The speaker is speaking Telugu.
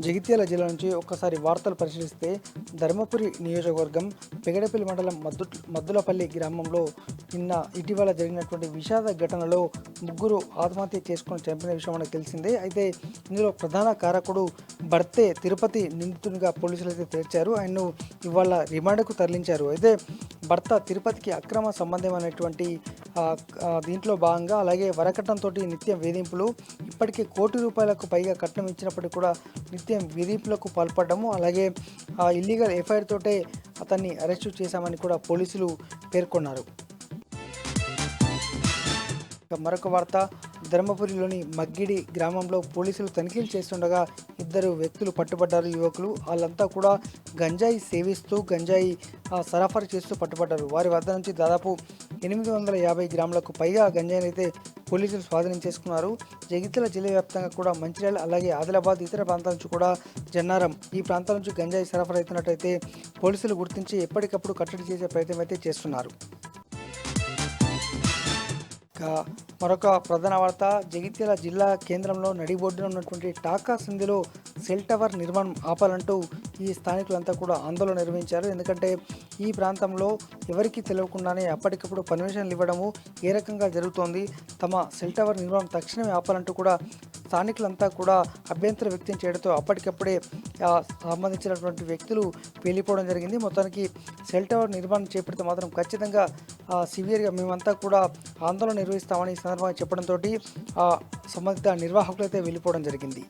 జగిత్యాల జిల్లా నుంచి ఒక్కసారి వార్తలు పరిశీలిస్తే ధర్మపురి నియోజకవర్గం పెగడపల్లి మండలం మద్దులపల్లి గ్రామంలో ఇటీవల జరిగినటువంటి విషాద ఘటనలో ముగ్గురు ఆత్మహత్య చేసుకొని చంపిన విషయం మనకు తెలిసిందే. అయితే ఇందులో ప్రధాన కారకుడు భర్తే తిరుపతి నిందితునిగా పోలీసులు అయితే తేల్చారు. ఆయన్ను ఇవాళ రిమాండ్కు తరలించారు. అయితే భర్త తిరుపతికి అక్రమ సంబంధం అనేటువంటి దీంట్లో భాగంగా అలాగే వరకట్నంతో నిత్యం వేధింపులు, ఇప్పటికే ₹1,00,00,000 పైగా కట్నం ఇచ్చినప్పటికీ కూడా నిత్యం వేధింపులకు పాల్పడము, అలాగే ఇల్లీగల్ ఎఫ్ఐఆర్ తోటే అతన్ని అరెస్టు చేశామని కూడా పోలీసులు పేర్కొన్నారు. మరొక వార్త, ధర్మపురిలోని మగ్గిడి గ్రామంలో పోలీసులు తనిఖీలు చేస్తుండగా ఇద్దరు వ్యక్తులు పట్టుబడ్డారు. యువకులు వాళ్ళంతా కూడా గంజాయి సేవిస్తూ గంజాయి సరఫరా చేస్తూ పట్టుబడ్డారు. వారి వద్ద నుంచి దాదాపు 850 గ్రాములకు పైగా గంజాయిని అయితే పోలీసులు స్వాధీనం చేసుకున్నారు. జగిత్యాల జిల్లా వ్యాప్తంగా కూడా మంచిర్యాల అలాగే ఆదిలాబాద్ ఇతర ప్రాంతాల నుంచి కూడా జన్నారం ఈ ప్రాంతాల నుంచి గంజాయి సరఫరా అవుతున్నట్టయితే పోలీసులు గుర్తించి ఎప్పటికప్పుడు కట్టడి చేసే ప్రయత్నం అయితే చేస్తున్నారు. మరొక ప్రధాన వార్త, జగిత్యాల జిల్లా కేంద్రంలో నడిబొడ్డున ఉన్నటువంటి టాకా సింధిలో సెల్ టవర్ నిర్మాణం ఆపాలంటూ ఈ స్థానికులంతా కూడా ఆందోళన నిర్వహించారు. ఎందుకంటే ఈ ప్రాంతంలో ఎవరికీ తెలియకుండానే అప్పటికప్పుడు పర్మిషన్లు ఇవ్వడము ఏ రకంగా జరుగుతోంది, తమ సెల్ టవర్ నిర్మాణం తక్షణమే ఆపాలంటూ కూడా స్థానికులంతా కూడా అభ్యంతరం వ్యక్తం చేయడంతో అప్పటికప్పుడే సంబంధించినటువంటి వ్యక్తులు వెళ్ళిపోవడం జరిగింది. మొత్తానికి సెల్ టవర్ నిర్మాణం చేపడితే మాత్రం ఖచ్చితంగా సివియర్గా మేమంతా కూడా ఆందోళన నిర్వహిస్తామని ఈ సందర్భంగా చెప్పడంతో సంబంధిత నిర్వాహకులైతే వెళ్ళిపోవడం జరిగింది.